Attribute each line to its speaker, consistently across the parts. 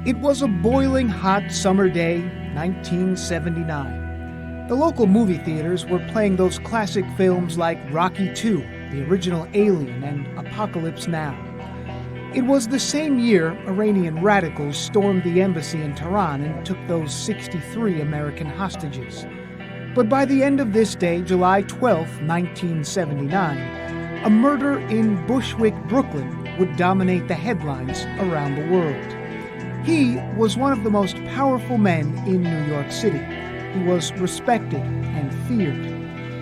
Speaker 1: It was a boiling hot summer day, 1979. The local movie theaters were playing those classic films like Rocky II, the original Alien, and Apocalypse Now. It was the same year Iranian radicals stormed the embassy in Tehran and took those 63 American hostages. But by the end of this day, July 12, 1979, a murder in Bushwick, Brooklyn would dominate the headlines around the world. He was one of the most powerful men in New York City. He was respected and feared.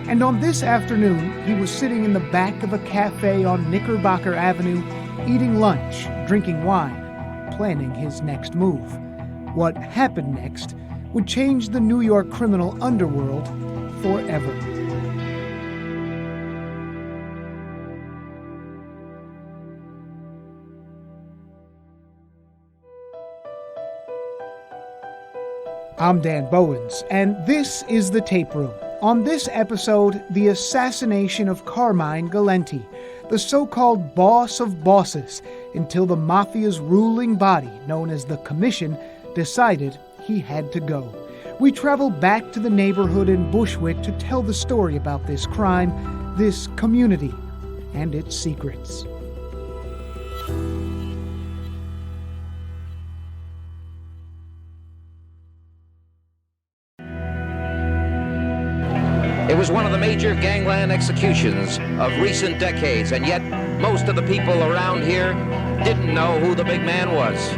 Speaker 1: And on this afternoon, he was sitting in the back of a cafe on Knickerbocker Avenue, eating lunch, drinking wine, planning his next move. What happened next would change the New York criminal underworld forever. I'm Dan Bowens, and this is The Tape Room. On this episode, the assassination of Carmine Galante, the so-called boss of bosses, until the mafia's ruling body, known as the Commission, decided he had to go. We travel back to the neighborhood in Bushwick to tell the story about this crime, this community, and its secrets.
Speaker 2: It was one of the major gangland executions of recent decades, and yet most of the people around here didn't know who the big man was.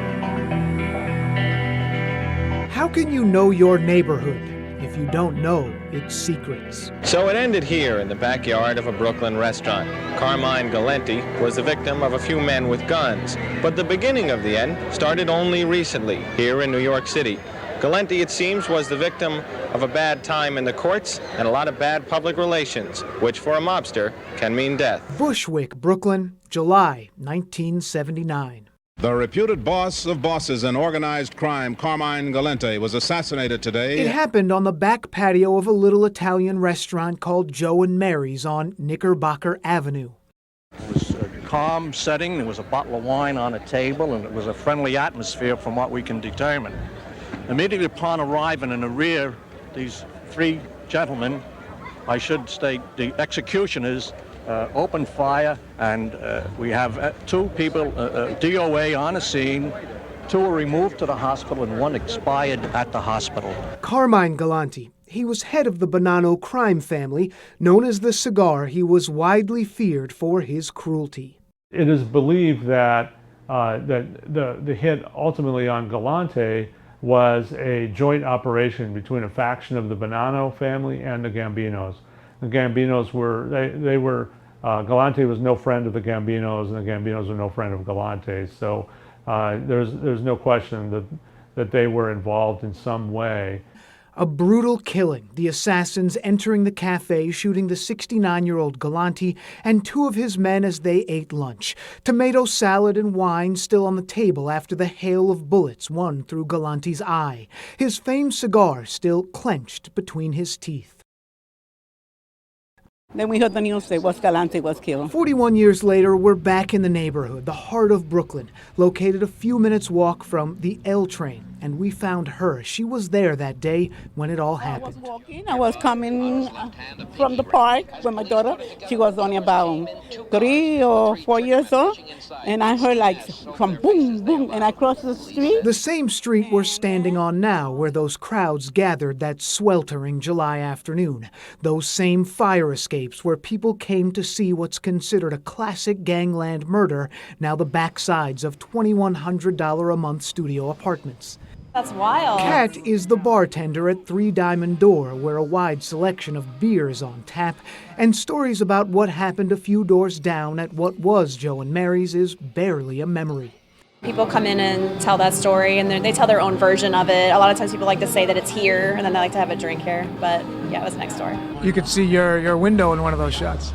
Speaker 1: How can you know your neighborhood if you don't know its secrets?
Speaker 3: So it ended here in the backyard of a Brooklyn restaurant. Carmine Galante was the victim of a few men with guns, but the beginning of the end started only recently here in New York City. Galante, it seems, was the victim of a bad time in the courts and a lot of bad public relations, which for a mobster can mean death.
Speaker 1: Bushwick, Brooklyn, July 1979.
Speaker 4: The reputed boss of bosses in organized crime, Carmine Galante, was assassinated today.
Speaker 1: It happened on the back patio of a little Italian restaurant called Joe and Mary's on Knickerbocker Avenue.
Speaker 5: It was a calm setting. There was a bottle of wine on a table, and it was a friendly atmosphere from what we can determine. Immediately upon arriving in the rear, these three gentlemen, I should state the executioners, opened fire, and we have two people, DOA, on the scene. Two were removed to the hospital, and one expired at the hospital.
Speaker 1: Carmine Galante. He was head of the Bonanno crime family. Known as the Cigar, he was widely feared for his cruelty.
Speaker 6: It is believed that the hit ultimately on Galante was a joint operation between a faction of the Bonanno family and the Gambinos. The Gambinos were, Galante was no friend of the Gambinos, and the Gambinos were no friend of Galante. So there's no question that they were involved in some way.
Speaker 1: A brutal killing, the assassins entering the cafe, shooting the 69-year-old Galante and two of his men as they ate lunch. Tomato salad and wine still on the table after the hail of bullets, one through Galante's eye. His famed cigar still clenched between his teeth.
Speaker 7: Then we heard the news that Galante was killed.
Speaker 1: 41 years later, we're back in the neighborhood, the heart of Brooklyn, located a few minutes' walk from the L train. And we found her. She was there that day when it all happened.
Speaker 7: I was walking. I was coming from the park with my daughter. She was only about 3 or 4 years old. And I heard like some boom, boom, and I crossed the street.
Speaker 1: The same street we're standing on now, where those crowds gathered that sweltering July afternoon. Those same fire escapes where people came to see what's considered a classic gangland murder, now the backsides of $2,100 a month studio apartments.
Speaker 8: That's wild.
Speaker 1: Kat is the bartender at Three Diamond Door, where a wide selection of beer is on tap, and stories about what happened a few doors down at what was Joe and Mary's is barely a memory.
Speaker 8: People come in and tell that story, and they tell their own version of it. A lot of times people like to say that it's here, and then they like to have a drink here, but yeah, it was next door.
Speaker 1: You could see your window in one of those shots.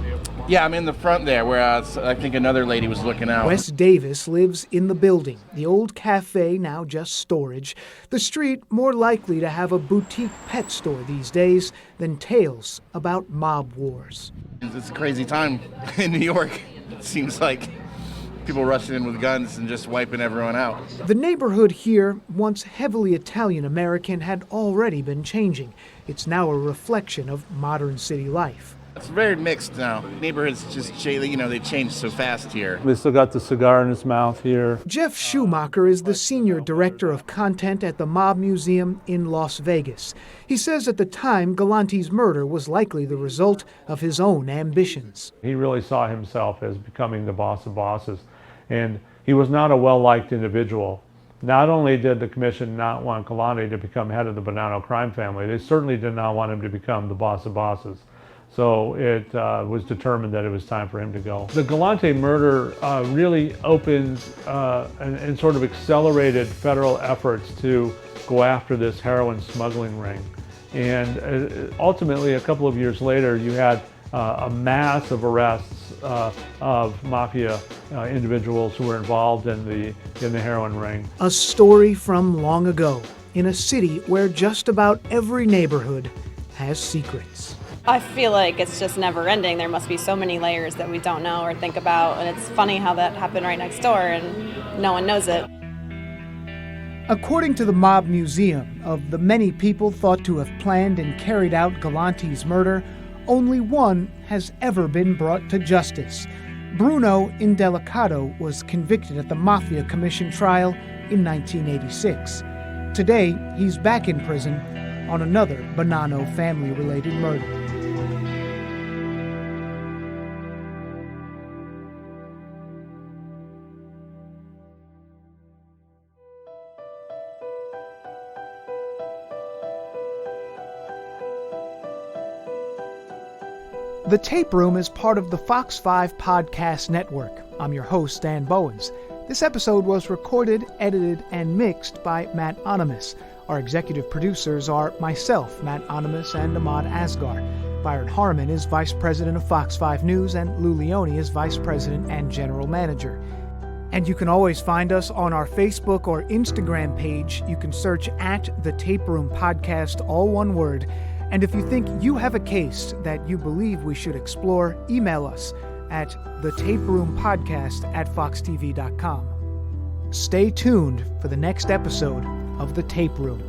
Speaker 9: Yeah, I'm in the front there, where I think another lady was looking out.
Speaker 1: Wes Davis lives in the building. The old cafe, now just storage. The street more likely to have a boutique pet store these days than tales about mob wars.
Speaker 9: It's a crazy time in New York, it seems like. people rushing in with guns and just wiping everyone out.
Speaker 1: The neighborhood here, once heavily Italian-American, had already been changing. It's now a reflection of modern city life.
Speaker 9: It's very mixed now. Neighborhoods just, they change so fast here.
Speaker 6: We still got the cigar in his mouth here.
Speaker 1: Jeff Schumacher is the senior director of content at the Mob Museum in Las Vegas. He says at the time, Galante's murder was likely the result of his own ambitions.
Speaker 6: He really saw himself as becoming the boss of bosses, and he was not a well-liked individual. Not only did the commission not want Galante to become head of the Bonanno crime family, they certainly did not want him to become the boss of bosses. So it was determined that it was time for him to go. The Galante murder really opened and sort of accelerated federal efforts to go after this heroin smuggling ring. And ultimately, a couple of years later, you had a mass of arrests of mafia individuals who were involved in the heroin ring.
Speaker 1: A story from long ago, in a city where just about every neighborhood has secrets.
Speaker 8: I feel like it's just never ending. There must be so many layers that we don't know or think about, and it's funny how that happened right next door and no one knows it.
Speaker 1: According to the Mob Museum, of the many people thought to have planned and carried out Galante's murder, only one has ever been brought to justice. Bruno Indelicato was convicted at the Mafia Commission trial in 1986. Today, he's back in prison on another Bonanno family-related murder. The Tape Room is part of the Fox 5 Podcast Network. I'm your host, Dan Bowens. This episode was recorded, edited, and mixed by Matt Onimus. Our executive producers are myself, Matt Onimus, and Ahmad Asghar. Byron Harmon is Vice President of Fox 5 News, and Lou Leone is Vice President and General Manager. And you can always find us on our Facebook or Instagram page. You can search at The Tape Room Podcast, all one word. And if you think you have a case that you believe we should explore, email us at thetaperoompodcast@foxtv.com. Stay tuned for the next episode of The Tape Room.